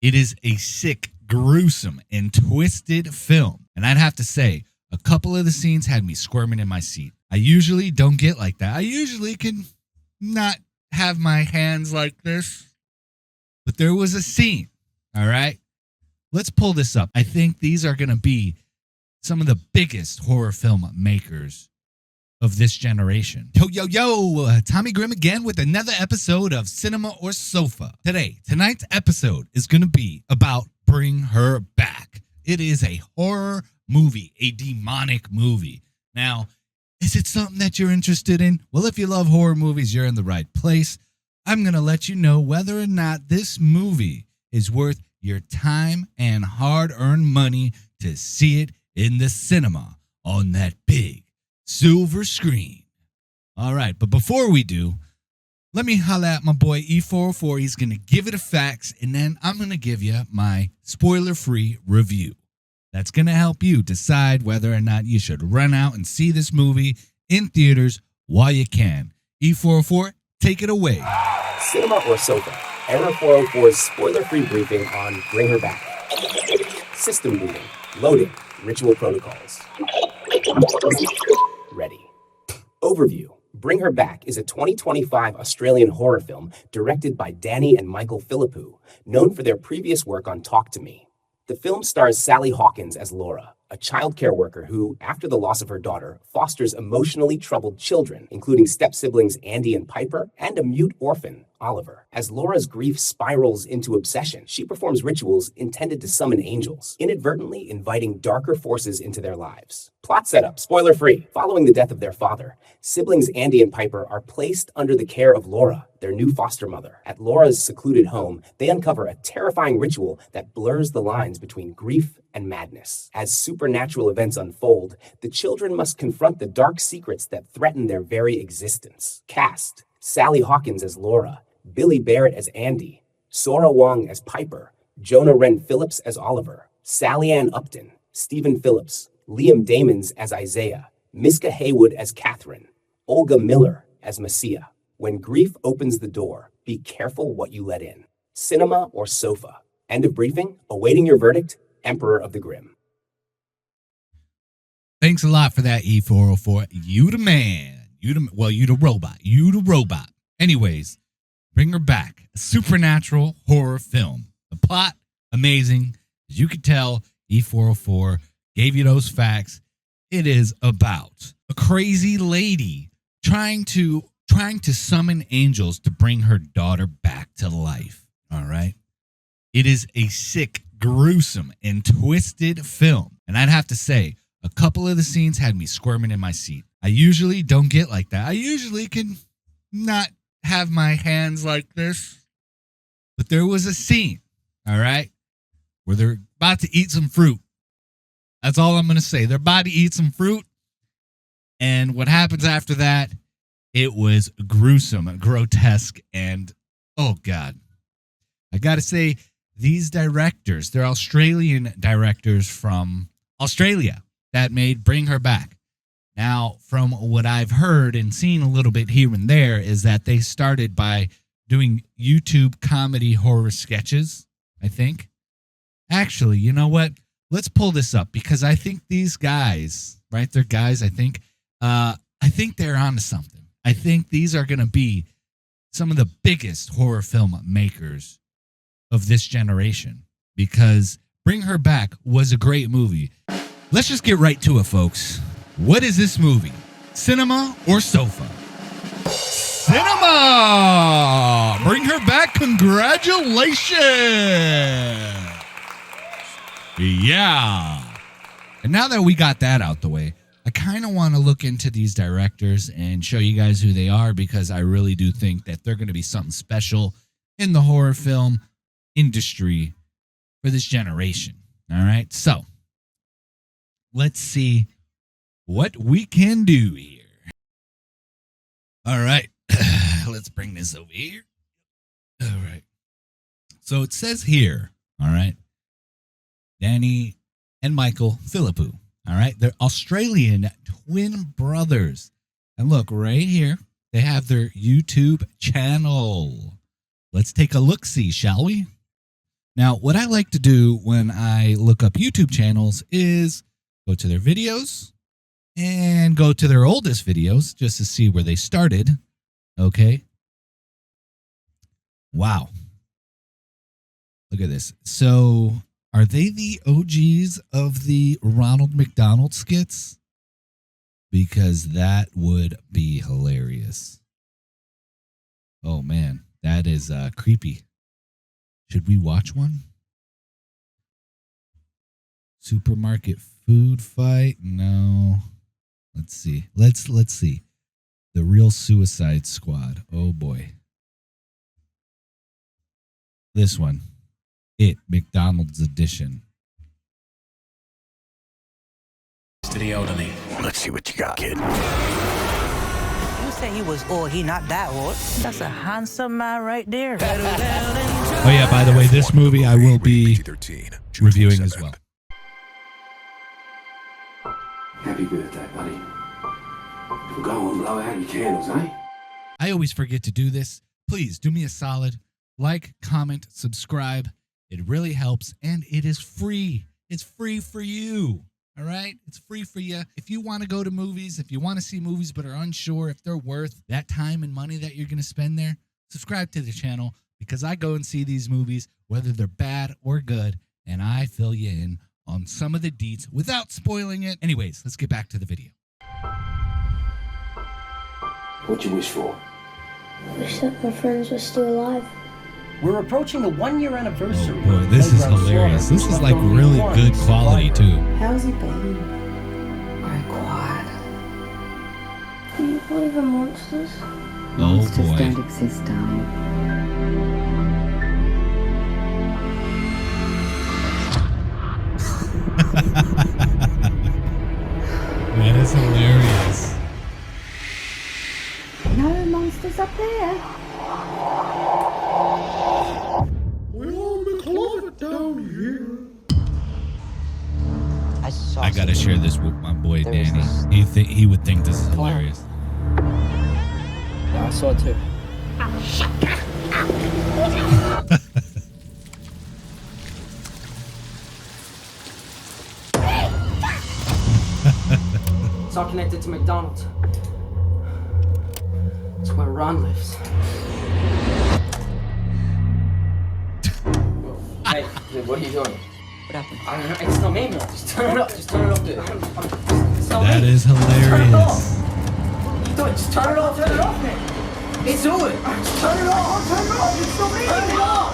It is a sick, gruesome, and twisted film. And I'd have to say, a couple of the scenes had me squirming in my seat. I usually don't get like that. I usually can not have my hands like this. But there was a scene, all right? Let's pull this up. I think these are going to be some of the biggest horror film makers of this generation. Yo, Tommy Grimm again with another episode of Cinema or Sofa. Tonight's episode is going to be about Bring Her Back. It is a horror movie, a demonic movie. Now, is it something that you're interested in? Well, if you love horror movies, you're in the right place. I'm going to let you know whether or not this movie is worth your time and hard-earned money to see it in the cinema on that big silver screen. All right, but before we do, let me holla at my boy E404. He's going to give it a facts, and then I'm going to give you my spoiler-free review. That's going to help you decide whether or not you should run out and see this movie in theaters while you can. E404, take it away. Cinema or Sofa, Error 404's spoiler-free briefing on Bring Her Back. System booting, loading, ritual protocols. Ready. Overview. Bring Her Back is a 2025 Australian horror film directed by Danny and Michael Philippou, known for their previous work on Talk to Me. The film stars Sally Hawkins as Laura, a childcare worker who, after the loss of her daughter, fosters emotionally troubled children, including step-siblings Andy and Piper, and a mute orphan, Oliver. As Laura's grief spirals into obsession, she performs rituals intended to summon angels, inadvertently inviting darker forces into their lives. Plot setup, spoiler-free. Following the death of their father, siblings Andy and Piper are placed under the care of Laura, their new foster mother. At Laura's secluded home, they uncover a terrifying ritual that blurs the lines between grief and madness. As supernatural events unfold, the children must confront the dark secrets that threaten their very existence. Cast: Sally Hawkins as Laura, Billy Barrett as Andy, Sora Wong as Piper, Jonah Wren Phillips as Oliver, Sally Ann Upton, Stephen Phillips, Liam Damons as Isaiah, Miska Haywood as Catherine, Olga Miller as Messiah. When grief opens the door, be careful what you let in. Cinema or Sofa. End of briefing. Awaiting your verdict. Emperor of the Grimm. Thanks a lot for that, E404. You the man. You the robot. You the robot. Anyways, Bring Her Back, a supernatural horror film. The plot, amazing. As you can tell, E404 gave you those facts. It is about a crazy lady trying to summon angels to bring her daughter back to life. All right. It is a sick, gruesome, and twisted film. And I'd have to say, a couple of the scenes had me squirming in my seat. I usually don't get like that. I usually can not have my hands like this. But there was a scene, all right, where they're about to eat some fruit. That's all I'm going to say. They're about to eat some fruit. And what happens after that, it was gruesome, grotesque, and oh, God. I got to say, these directors, they're Australian directors from Australia that made Bring Her Back. Now, from what I've heard and seen a little bit here and there is that they started by doing YouTube comedy horror sketches, I think. Actually, you know what? Let's pull this up because I think these guys, right? They're guys, I think they're onto something. I think these are going to be some of the biggest horror film makers of this generation because Bring Her Back was a great movie. Let's just get right to it, folks. What is this movie? Cinema or Sofa? Cinema! Bring Her Back, congratulations! Yeah. And now that we got that out the way, I kind of want to look into these directors and show you guys who they are because I really do think that they're going to be something special in the horror film industry for this generation. All right, so let's see what we can do here. All right, let's bring this over here. All right, so it says here, all right, Danny and Michael Philippou. All right, they're Australian twin brothers. And look, right here, they have their YouTube channel. Let's take a look-see, shall we? Now, what I like to do when I look up YouTube channels is go to their videos and go to their oldest videos just to see where they started. Okay. Wow. Look at this. So, are they the OGs of the Ronald McDonald skits? Because that would be hilarious. Oh, man. That is creepy. Should we watch one? Supermarket food fight? No. Let's see. Let's see. The Real Suicide Squad. Oh, boy. This one. It, McDonald's edition. To the elderly. Let's see what you got, kid. You say he was old, he not that old. That's a handsome man right there. Oh yeah, by the way, this movie I will be reviewing as well. Happy birthday, buddy. Go and blow out your candles, eh? I always forget to do this. Please do me a solid. Like, comment, subscribe. It really helps, and it is free. It's free for you. All right? It's free for you. If you want to go to movies, if you want to see movies but are unsure if they're worth that time and money that you're going to spend there, subscribe to the channel because I go and see these movies, whether they're bad or good, and I fill you in on some of the deets without spoiling it. Anyways, let's get back to the video. What'd you wish for? Wish that my friends were still alive. We're approaching the 1-year anniversary. Oh boy, this is hilarious. This is like really good quality too. How's he been? Very quiet. Do you believe in monsters? Oh Monsters boy. don't exist, darling. That is hilarious. No monsters up there. I gotta share this with my boy Danny. He would think this is hilarious. Yeah, I saw it too. It's all connected to McDonald's. It's where Ron lives. Hey, what are you doing? What happened? I don't know. It's no manual. Just turn it up. Just turn it up. It's no That manual. is Turn it hilarious. off. What are you doing? Just turn it off. Turn it off, man. It's do it. Just turn it off. Turn it off. It's no manual. Turn it off.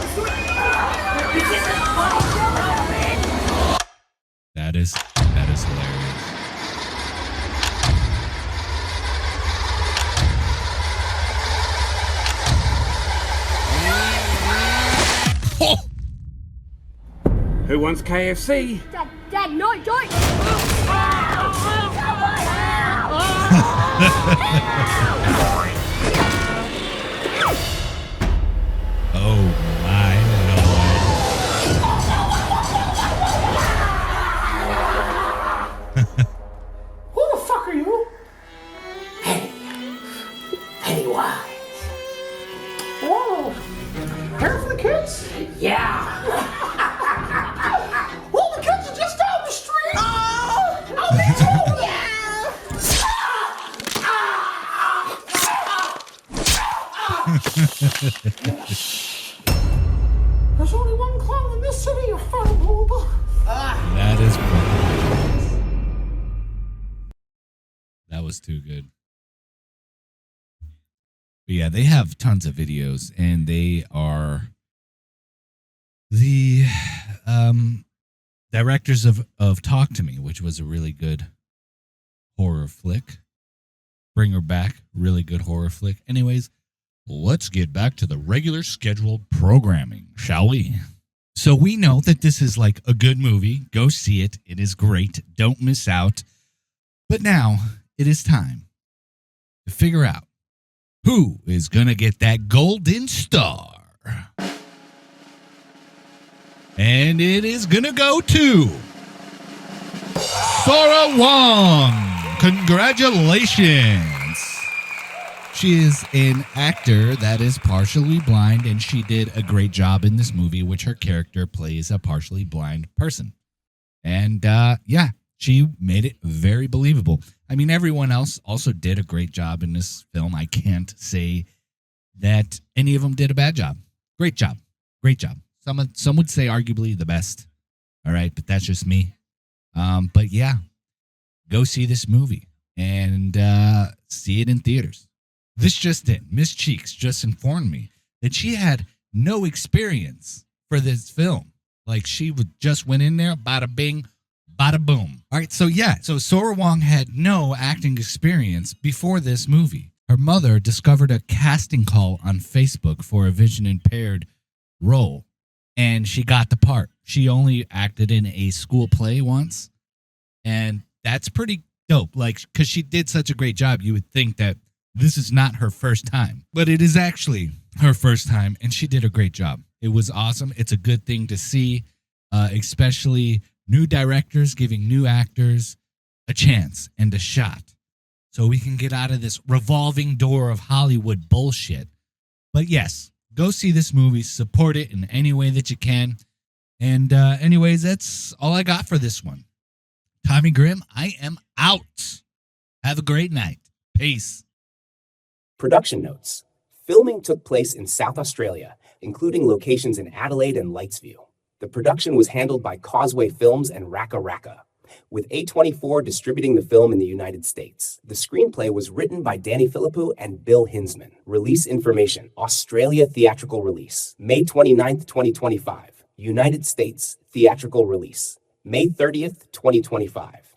That is hilarious. Oh! Who wants KFC? Dad, no, don't! Oh my lord. Who the fuck are you? Pennywise. Whoa. Care for the kids? Yeah. Well, the kids are just down the street. Oh, me too. There's only one clown in this city, you fat boob. That is hilarious. That was too good. But yeah, they have tons of videos, and they are the directors of Talk to Me, which was a really good horror flick. Bring Her Back, really good horror flick. Anyways, let's get back to the regular scheduled programming, shall we? So we know that this is like a good movie. Go see it. It is great. Don't miss out. But now it is time to figure out who is going to get that golden star. And it is going to go to Sora Wong. Congratulations. She is an actor that is partially blind, and she did a great job in this movie, which her character plays a partially blind person. And yeah, she made it very believable. I mean, everyone else also did a great job in this film. I can't say that any of them did a bad job. Great job. Great job. Some would say arguably the best. All right, but that's just me. But yeah, go see this movie and see it in theaters. This just in. Miss Cheeks just informed me that she had no experience for this film. Like, she just went in there, bada bing, bada boom. All right, so yeah. So Sora Wong had no acting experience before this movie. Her mother discovered a casting call on Facebook for a vision impaired role, and she got the part. She only acted in a school play once, and that's pretty dope. Like, because she did such a great job, you would think that this is not her first time, but it is actually her first time, and she did a great job. It was awesome. It's a good thing to see, especially new directors giving new actors a chance and a shot so we can get out of this revolving door of Hollywood bullshit. But yes, go see this movie, support it in any way that you can. And anyways, that's all I got for this one. Tommy Grimm, I am out. Have a great night. Peace. Production notes. Filming took place in South Australia, including locations in Adelaide and Lightsview. The production was handled by Causeway Films and Raka Raka, with A24 distributing the film in the United States. The screenplay was written by Danny Philippou and Bill Hinsman. Release information: Australia theatrical release, May 29th, 2025. United States theatrical release, May 30th, 2025.